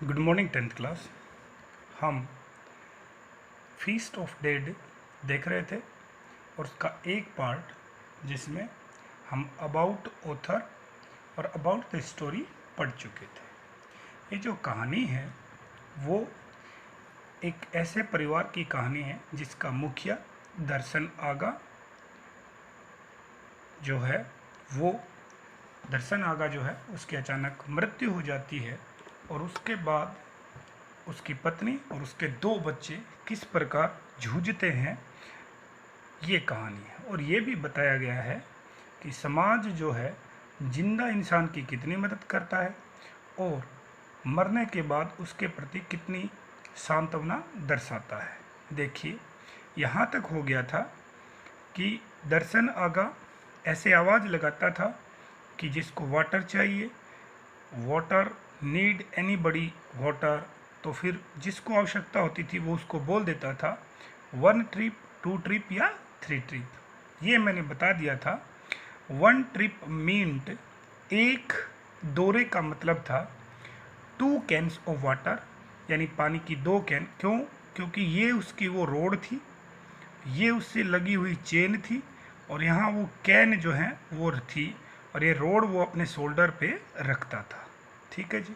Good morning 10th class. हम feast of dead देख रहे थे और उसका एक पार्ट जिसमें हम अबाउट ऑथर और अबाउट द स्टोरी पढ़ चुके थे। ये जो कहानी है वो एक ऐसे परिवार की कहानी है जिसका मुखिया दर्शन आगा जो है वो दर्शन आगा जो है उसकी अचानक मृत्यु हो जाती है और उसके बाद उसकी पत्नी और उसके 2 बच्चे किस प्रकार जूझते हैं, ये कहानी है। और ये भी बताया गया है कि समाज जो है जिंदा इंसान की कितनी मदद करता है और मरने के बाद उसके प्रति कितनी सांत्वना दर्शाता है। देखिए, यहाँ तक हो गया था कि दर्शन आगा ऐसे आवाज़ लगाता था कि जिसको वाटर चाहिए, वाटर नीड एनीबडी वाटर, तो फिर जिसको आवश्यकता होती थी वो उसको बोल देता था 1 ट्रिप 2 ट्रिप या 3 ट्रिप। ये मैंने बता दिया था। 1 ट्रिप मीन्ट एक दौरे का मतलब था 2 कैन्स ऑफ वाटर, यानी पानी की 2 कैन। क्यों? क्योंकि ये उसकी वो रोड थी, ये उससे लगी हुई चेन थी और यहाँ वो कैन जो है वो थी और ये रोड वो अपने शोल्डर पे रखता था। ठीक है जी,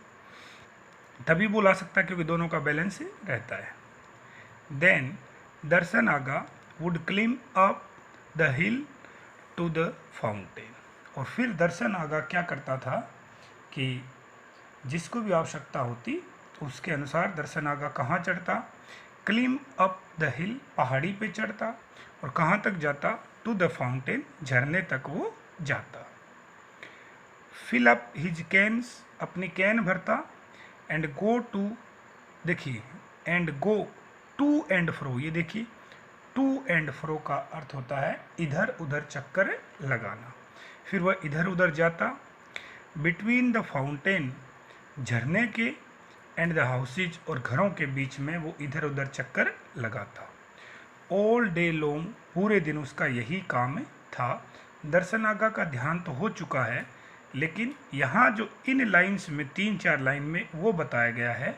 तभी वो ला सकता है क्योंकि दोनों का बैलेंस रहता है। Then Darshan Aga would climb up the hill to the fountain. और फिर दर्शन आगा क्या करता था कि जिसको भी आवश्यकता होती उसके अनुसार दर्शन आगा कहाँ चढ़ता, क्लिम अप द हिल, पहाड़ी पे चढ़ता और कहाँ तक जाता, टू द फाउंटेन, झरने तक वो जाता। फिल अप हिज कैन्स, अपनी कैन भरता, एंड गो टू, देखिए and go to and fro, ये देखिए टू एंड फ्रो का अर्थ होता है इधर उधर चक्कर लगाना। फिर वह इधर उधर जाता, बिटवीन द फाउंटेन, झरने के, एंड द हाउसेज, और घरों के बीच में वो इधर उधर चक्कर लगाता। ऑल डे लॉन्ग, पूरे दिन उसका यही काम था। दर्शन आगा का ध्यान तो हो चुका है, लेकिन यहाँ जो इन लाइन्स में 3-4 लाइन में वो बताया गया है,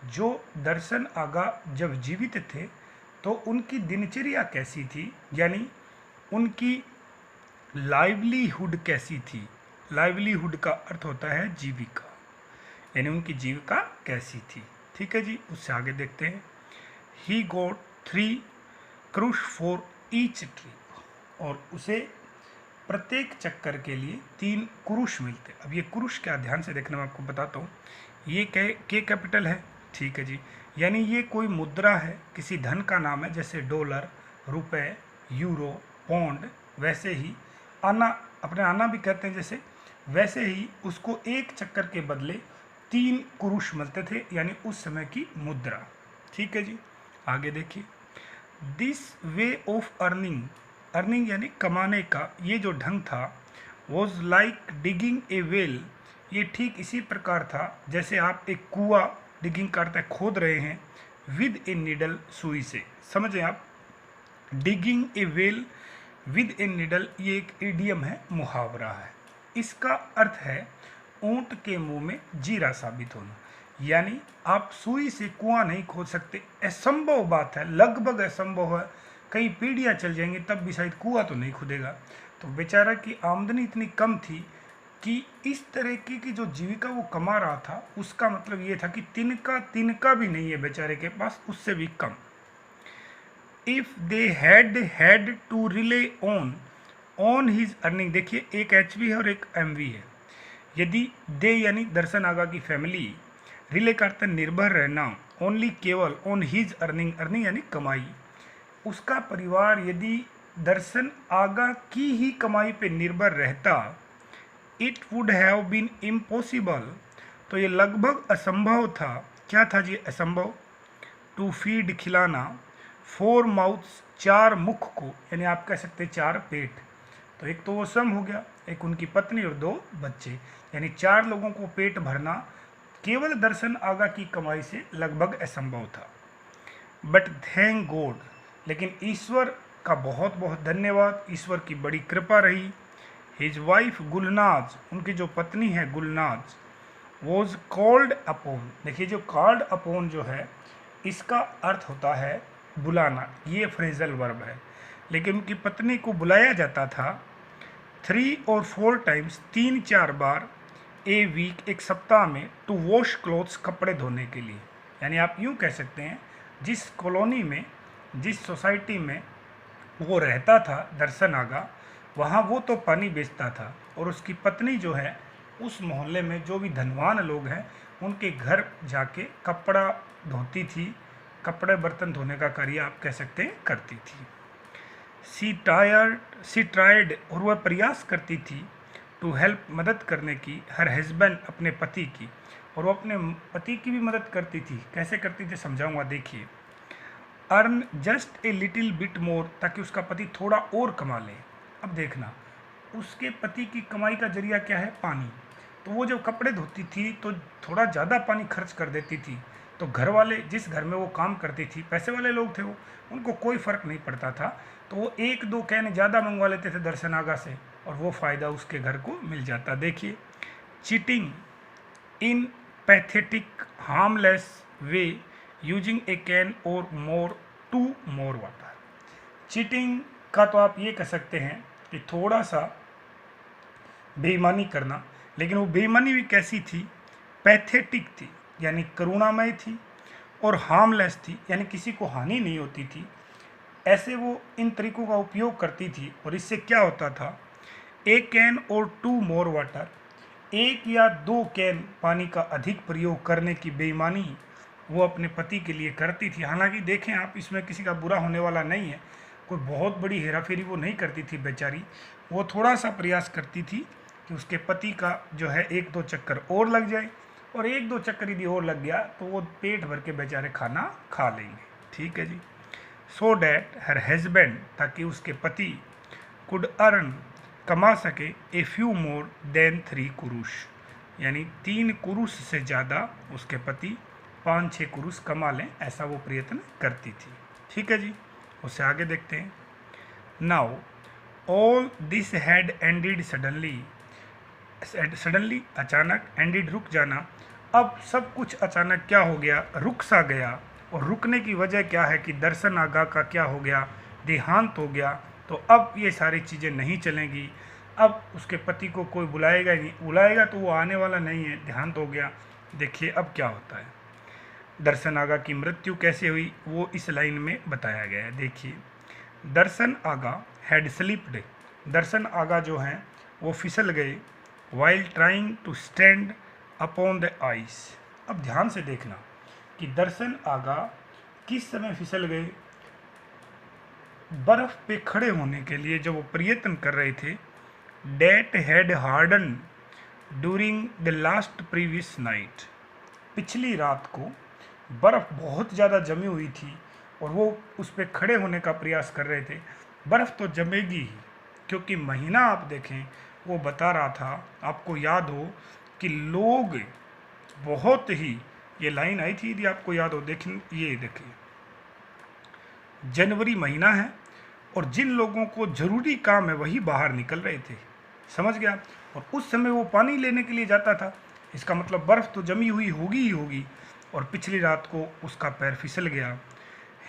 जो दर्शन आगा जब जीवित थे तो उनकी दिनचर्या कैसी थी, यानी उनकी लाइवलीहुड कैसी थी। लाइवलीहुड का अर्थ होता है जीविका, यानी उनकी जीविका कैसी थी। ठीक है जी, उससे आगे देखते हैं। He got 3 crush for each trip, और उसे प्रत्येक चक्कर के लिए 3 कुरुश मिलते। अब ये कुरुश क्या, ध्यान से देखना, मैं आपको बताता हूँ। ये के कैपिटल है, ठीक है जी, यानी ये कोई मुद्रा है, किसी धन का नाम है, जैसे डॉलर, रुपए, यूरो, पौंड। वैसे ही आना, अपने आना भी कहते हैं जैसे, वैसे ही उसको एक चक्कर के बदले 3 कुरुश मिलते थे, यानी उस समय की मुद्रा। ठीक है जी, आगे देखिए। This way of earning, earning यानी कमाने का ये जो ढंग था, was like digging A well, ये ठीक इसी प्रकार था जैसे आप एक कुआं, डिगिंग करते खोद रहे हैं, विद ए नीडल, सुई से। समझे आप, digging A well with a needle, ये एक इडियम है, मुहावरा है। इसका अर्थ है ऊंट के मुंह में जीरा साबित होना, यानी आप सुई से कुआं नहीं खोद सकते, असंभव बात है, लगभग असंभव है। कई पीढ़ियां चल जाएंगी तब भी शायद कुआं तो नहीं खुदेगा। तो बेचारा की आमदनी इतनी कम थी कि इस तरीके की जो जीविका वो कमा रहा था, उसका मतलब ये था कि तिनका भी नहीं है बेचारे के पास, उससे भी कम। If they had to rely on his earning, देखिए एक HV है और एक MV है। यदि दे यानी दर्शन आगा की फैमिली, रिले का अर्थ निर्भर रहना, ओनली केवल, ऑन हिज अर्निंग, अर्निंग यानी कमाई, उसका परिवार यदि दर्शन आगा की ही कमाई पे निर्भर रहता, it would have been impossible, तो ये लगभग असंभव था। क्या था जी असंभव? टू फीड, खिलाना, 4 माउथ्स, 4 मुख को, यानी आप कह सकते 4 पेट। तो एक तो वो सम हो गया, एक उनकी पत्नी और 2 बच्चे, यानी 4 लोगों को पेट भरना केवल दर्शन आगा की कमाई से लगभग असंभव था। बट थैंक गॉड, लेकिन ईश्वर का बहुत बहुत धन्यवाद, ईश्वर की बड़ी कृपा रही। हिज वाइफ गुलनाज, उनकी जो पत्नी है गुलनाज, वॉज कॉल्ड अपॉन। देखिए जो कॉल्ड अपॉन जो है इसका अर्थ होता है बुलाना, ये फ्रेजल वर्ब है। लेकिन उनकी पत्नी को बुलाया जाता था 3 और 4 टाइम्स, 3-4 बार, ए वीक, एक सप्ताह में, टू वॉश क्लोथ्स, कपड़े धोने के लिए। यानी आप यूँ कह सकते हैं जिस कॉलोनी में, जिस सोसाइटी में वो रहता था दर्शन आगा, वहाँ वो तो पानी बेचता था और उसकी पत्नी जो है उस मोहल्ले में जो भी धनवान लोग हैं उनके घर जाके कपड़ा धोती थी, कपड़े बर्तन धोने का कार्य आप कह सकते हैं करती थी। सी ट्राइड, और वह प्रयास करती थी, टू हेल्प, मदद करने की, हर हस्बैंड, अपने पति की, और वो अपने पति की भी मदद करती थी। कैसे करती थी समझाऊंगा, देखिए। Earn just a little bit more, ताकि उसका पति थोड़ा और कमा ले। अब देखना, उसके पति की कमाई का जरिया क्या है, पानी। तो वो जब कपड़े धोती थी तो थोड़ा ज़्यादा पानी खर्च कर देती थी, तो घर वाले, जिस घर में वो काम करती थी, पैसे वाले लोग थे वो, उनको कोई फ़र्क नहीं पड़ता था। तो वो 1-2 कैन ज़्यादा मंगवा लेते थे दर्शन आगा से और वो फ़ायदा उसके घर को मिल जाता। देखिए, cheating in pathetic harmless way, using a can और more to more water. Cheating का तो आप ये कह सकते हैं कि थोड़ा सा बेईमानी करना, लेकिन वो बेईमानी भी कैसी थी, पैथेटिक थी, यानी करुणामय थी, और हार्मलेस थी, यानी किसी को हानि नहीं होती थी। ऐसे वो इन तरीकों का उपयोग करती थी और इससे क्या होता था, एक कैन और 2 मोर वाटर, 1 या 2 कैन पानी का अधिक प्रयोग करने की बेईमानी वो अपने पति के लिए करती थी। हालांकि देखें आप, इसमें किसी का बुरा होने वाला नहीं है, कोई बहुत बड़ी हेराफेरी वो नहीं करती थी बेचारी। वो थोड़ा सा प्रयास करती थी कि उसके पति का जो है 1-2 चक्कर और लग जाए, और 1-2 चक्कर यदि और लग गया तो वो पेट भर के बेचारे खाना खा लेंगे। ठीक है जी। सो डैट हर हस्बैंड, ताकि उसके पति, कुड अर्न, कमा सके, ए फ्यू मोर देन 3 कुरुश, यानी 3 कुरुश से ज़्यादा उसके पति 5-6 कुरुश कमा लें, ऐसा वो प्रयत्न करती थी। ठीक है जी, उससे आगे देखते हैं। Now all this had ended suddenly, suddenly अचानक, एंडेड रुक जाना। अब सब कुछ अचानक क्या हो गया, रुक सा गया। और रुकने की वजह क्या है कि दर्शन आगा का क्या हो गया, देहांत हो गया। तो अब ये सारी चीज़ें नहीं चलेंगी, अब उसके पति को कोई बुलाएगा ही नहीं, बुलाएगा तो वो आने वाला नहीं है, देहांत हो गया। देखिए अब क्या होता है, दर्शन आगा की मृत्यु कैसे हुई वो इस लाइन में बताया गया है। देखिए, दर्शन आगा हैड स्लिप्ड, दर्शन आगा जो हैं वो फिसल गए, while trying to stand upon the ice. अब ध्यान से देखना कि दर्शन आगा किस समय फिसल गए, बर्फ पे खड़े होने के लिए जब वो प्रयत्न कर रहे थे। That had hardened during the last previous night, पिछली रात को बर्फ़ बहुत ज़्यादा जमी हुई थी और वो उस पर खड़े होने का प्रयास कर रहे थे। बर्फ़ तो जमेगी ही, क्योंकि महीना आप देखें वो बता रहा था, आपको याद हो कि लोग बहुत ही, ये लाइन आई थी यदि आपको याद हो, देखें, ये देखिए, जनवरी महीना है और जिन लोगों को ज़रूरी काम है वही बाहर निकल रहे थे, समझ गया। और उस समय वो पानी लेने के लिए जाता था, इसका मतलब बर्फ़ तो जमी हुई होगी ही होगी। और पिछली रात को उसका पैर फिसल गया,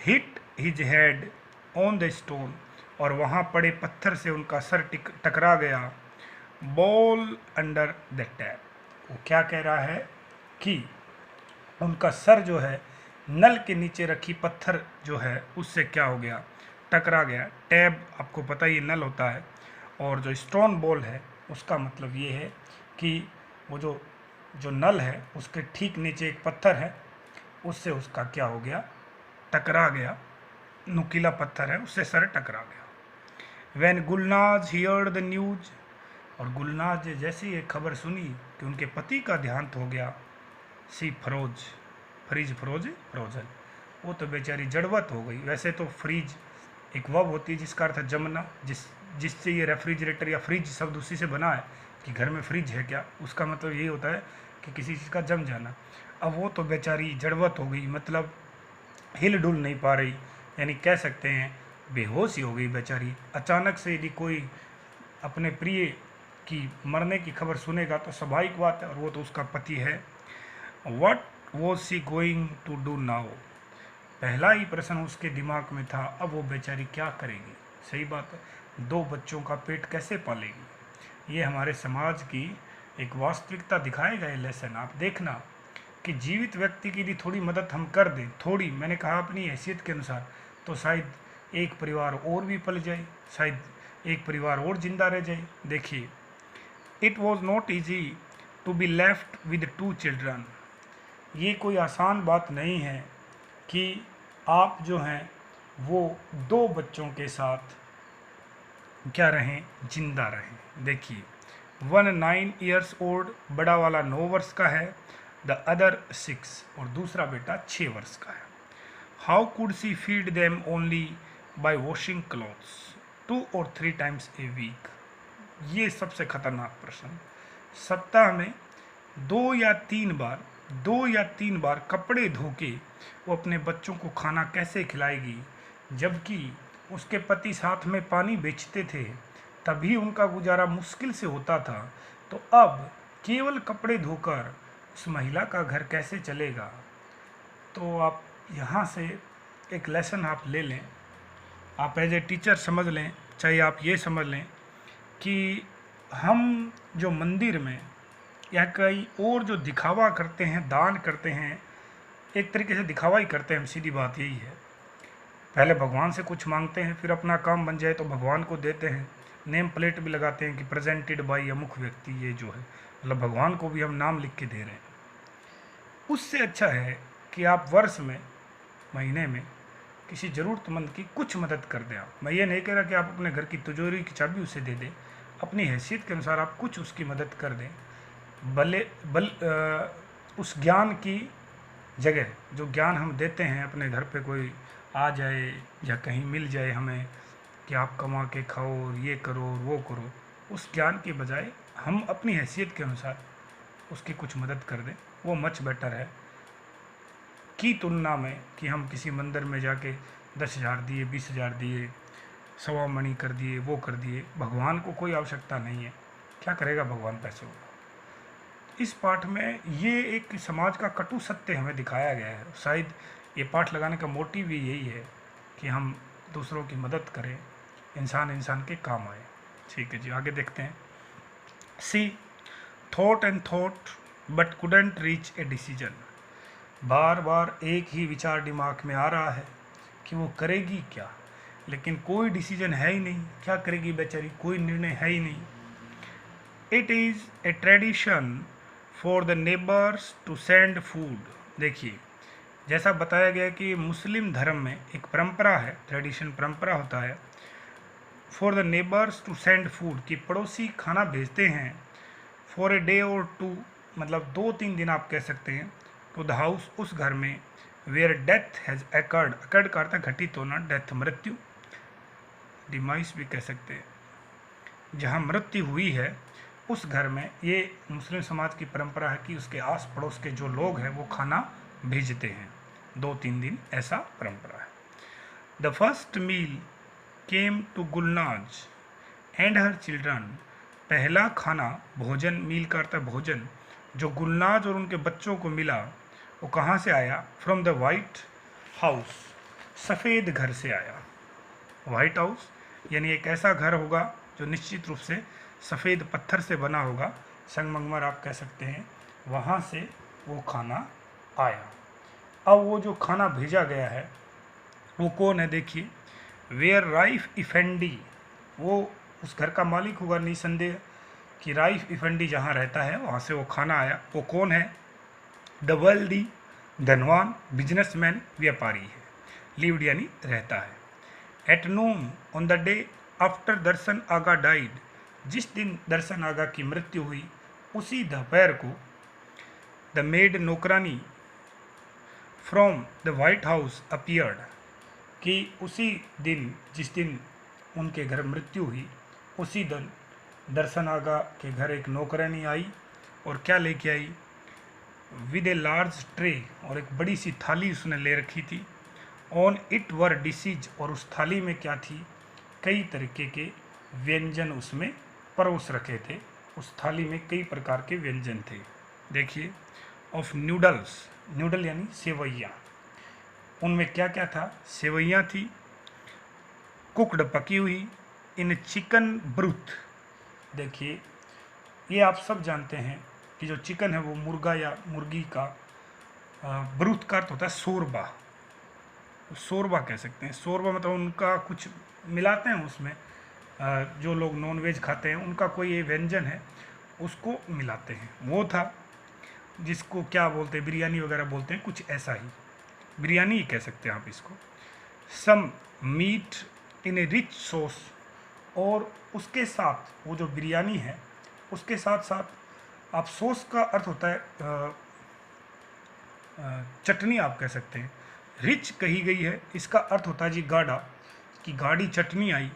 hit his head on the stone, और वहाँ पड़े पत्थर से उनका सर टकरा गया। बॉल अंडर द टैप, वो क्या कह रहा है कि उनका सर जो है नल के नीचे रखी पत्थर जो है उससे क्या हो गया, टकरा गया। टैब आपको पता ही नल होता है, और जो स्टोन बॉल है उसका मतलब ये है कि वो जो नल है उसके ठीक नीचे एक पत्थर है, उससे उसका क्या हो गया, टकरा गया, नुकीला पत्थर है, उससे सर टकरा गया। When Gulnaz heard the news, और गुलनाज ने जैसे ये खबर सुनी कि उनके पति का देहांत हो गया, सी फ्रोजन, वो तो बेचारी जड़वत हो गई। वैसे तो फ्रीज एक वर्ब होती है जिसका अर्थ है जमना, जिससे ये रेफ्रिजरेटर या फ्रिज शब्द उसी से बना है कि घर में फ्रिज है क्या, उसका मतलब यही होता है कि किसी चीज़ का जम जाना। अब वो तो बेचारी जड़वत हो गई, मतलब हिल डुल नहीं पा रही, यानी कह सकते हैं बेहोश ही हो गई बेचारी। अचानक से यदि कोई अपने प्रिय कि मरने की खबर सुनेगा तो स्वाभाविक बात है, और वो तो उसका पति है। What was she going to do now, पहला ही प्रश्न उसके दिमाग में था, अब वो बेचारी क्या करेगी। सही बात है, 2 बच्चों का पेट कैसे पालेगी। ये हमारे समाज की एक वास्तविकता दिखाएगा ये लेसन। आप देखना कि जीवित व्यक्ति की यदि थोड़ी मदद हम कर दें, थोड़ी, मैंने कहा अपनी हैसियत के अनुसार, तो शायद एक परिवार और भी पल जाए, शायद एक परिवार और जिंदा रह जाए। देखिए, it was not easy to be left with 2 children, ये कोई आसान बात नहीं है कि आप जो हैं वो 2 बच्चों के साथ क्या रहें, जिंदा रहें। देखिए, 1 9 ईयर्स ओल्ड, बड़ा वाला 9 वर्ष का है, द अदर 6, और दूसरा बेटा 6 वर्ष का है। How could she feed them only by washing clothes 2 or 3 times a week, ये सबसे खतरनाक प्रश्न। सप्ताह में 2 या 3 बार कपड़े धो के वो अपने बच्चों को खाना कैसे खिलाएगी, जबकि उसके पति साथ में पानी बेचते थे, तभी उनका गुजारा मुश्किल से होता था। तो अब केवल कपड़े धोकर उस महिला का घर कैसे चलेगा। तो आप यहाँ से एक लेसन आप ले लें, आप एज ए टीचर समझ लें, चाहे आप ये समझ लें कि हम जो मंदिर में या कहीं और जो दिखावा करते हैं, दान करते हैं, एक तरीके से दिखावा ही करते हैं हम, सीधी बात यही है। पहले भगवान से कुछ मांगते हैं, फिर अपना काम बन जाए तो भगवान को देते हैं, नेम प्लेट भी लगाते हैं कि प्रेजेंटेड बाय अमुक व्यक्ति, ये जो है मतलब भगवान को भी हम नाम लिख के दे रहे हैं। उससे अच्छा है कि आप वर्ष में, महीने में किसी ज़रूरतमंद की कुछ मदद कर दें। आप, मैं ये नहीं कह रहा कि आप अपने घर की तिजोरी की चाबी उसे दे दें, अपनी हैसियत के अनुसार आप कुछ उसकी मदद कर दें। उस ज्ञान की जगह जो ज्ञान हम देते हैं, अपने घर पे कोई आ जाए या कहीं मिल जाए हमें कि आप कमा के खाओ और ये करो और वो करो, उस ज्ञान के बजाय हम अपनी हैसियत के अनुसार उसकी कुछ मदद कर दें, वो मच बेटर है की तुलना में कि हम किसी मंदिर में जाके 10,000 दिए, 20,000 दिए, 1.25 मणि कर दिए, वो कर दिए। भगवान को कोई आवश्यकता नहीं है, क्या करेगा भगवान पैसों को। इस पाठ में ये एक समाज का कटु सत्य हमें दिखाया गया है। शायद ये पाठ लगाने का मोटिव भी यही है कि हम दूसरों की मदद करें, इंसान इंसान के काम आए। ठीक है जी, आगे देखते हैं। See thought and thought but couldn't reach a decision, बार बार एक ही विचार दिमाग में आ रहा है कि वो करेगी क्या, लेकिन कोई डिसीजन है ही नहीं, क्या करेगी बेचारी, कोई निर्णय है ही नहीं। It is a tradition for the neighbours to send food, देखिए जैसा बताया गया कि मुस्लिम धर्म में एक परंपरा है, ट्रेडिशन परंपरा होता है, for the neighbours to send food, कि पड़ोसी खाना भेजते हैं, फॉर ए डे और 2, मतलब 2-3 दिन आप कह सकते हैं, टू द हाउस, उस घर में, where death has occurred, occurred का अर्थ घटित होना, डेथ मृत्यु, डिमाइस भी कह सकते हैं, जहाँ मृत्यु हुई है उस घर में। ये मुस्लिम समाज की परंपरा है कि उसके आस पड़ोस के जो लोग हैं वो खाना भेजते हैं 2-3 दिन, ऐसा परंपरा है। The first meal came to Gulnaz and her children, पहला खाना, भोजन, मील का अर्थ है भोजन, जो गुलनाज और उनके बच्चों को मिला, वो कहाँ से आया, फ्रॉम द वाइट हाउस, सफ़ेद घर से आया। वाइट हाउस यानी एक ऐसा घर होगा जो निश्चित रूप से सफ़ेद पत्थर से बना होगा, संगमरमर आप कह सकते हैं, वहाँ से वो खाना आया। अब वो जो खाना भेजा गया है वो कौन है, देखिए, वेयर राइफ इफेंडी, वो उस घर का मालिक होगा निसंदेह कि राइफ इफेंडी जहाँ रहता है वहाँ से वो खाना आया। वो कौन है, द वेल्दी, धनवान, बिजनेसमैन, व्यापारी है, लिव्ड यानी रहता है। At noon on the day after Darshan Aga died, जिस दिन दर्शन आगा की मृत्यु हुई उसी दोपहर को, द मेड नौकरानी from the white house appeared, कि उसी दिन, जिस दिन उनके घर मृत्यु हुई उसी दिन दर्शन आगा के घर एक नौकरानी आई, और क्या लेके आई, विद ए लार्ज ट्रे, और एक बड़ी सी थाली उसने ले रखी थी, ऑन इट वर डिशेज, और उस थाली में क्या थी, कई तरीके के व्यंजन उसमें परोस रखे थे, उस थाली में कई प्रकार के व्यंजन थे। देखिए, ऑफ नूडल्स, नूडल यानी सेवैयाँ, उनमें क्या क्या था? सेवैयाँ थी, कुकड पकी हुई, इन चिकन ब्रूथ। देखिए, ये आप सब जानते हैं कि जो चिकन है वो मुर्गा या मुर्गी का ब्रूथ का अर्थ होता है शोरबा। शोरबा कह सकते हैं। शोरबा मतलब उनका कुछ मिलाते हैं उसमें, जो लोग नॉन वेज खाते हैं उनका कोई ये व्यंजन है, उसको मिलाते हैं, वो था। जिसको क्या बोलते हैं, बिरयानी वगैरह बोलते हैं, कुछ ऐसा ही, बिरयानी ही कह सकते हैं आप इसको। Some meat in a rich sauce, और उसके साथ वो जो बिरयानी है उसके साथ साथ आप सॉस का अर्थ होता है चटनी आप कह सकते हैं। रिच कही गई है, इसका अर्थ होता है जी गाढ़ा, कि गाढ़ी चटनी आई,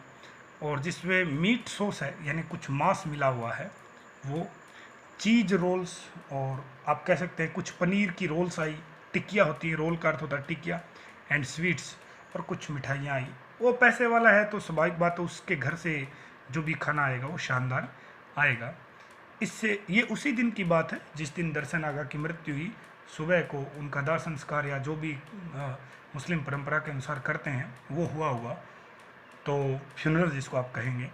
और जिसमें मीट सॉस है यानी कुछ मांस मिला हुआ है, वो चीज़ रोल्स, और आप कह सकते हैं कुछ पनीर की रोल्स आई, टिक्किया होती है, रोल का अर्थ होता है टिक्किया, एंड स्वीट्स, और कुछ मिठाइयाँ आई। वो पैसे वाला है तो स्वाभाविक बात है उसके घर से जो भी खाना आएगा वो शानदार आएगा। इससे ये उसी दिन की बात है जिस दिन दर्शन आगा की मृत्यु हुई। सुबह को उनका दाह संस्कार या जो भी मुस्लिम परंपरा के अनुसार करते हैं वो हुआ, तो फ्यूनरल जिसको आप कहेंगे,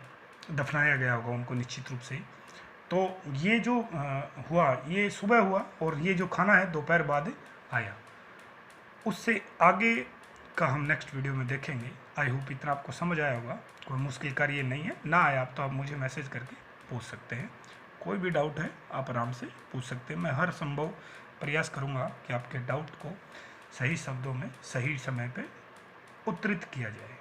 दफनाया गया होगा उनको निश्चित रूप से। तो ये जो हुआ ये सुबह हुआ, और ये जो खाना है दोपहर बाद आया। उससे आगे का हम नेक्स्ट वीडियो में देखेंगे। आई होप इतना आपको समझ आया होगा, कोई मुश्किल कार्य नहीं है। ना आया आप तो आप मुझे मैसेज करके पूछ सकते हैं, कोई भी डाउट है आप आराम से पूछ सकते हैं। मैं हर संभव प्रयास करूंगा कि आपके डाउट को सही शब्दों में सही समय पे उत्तरित किया जाए।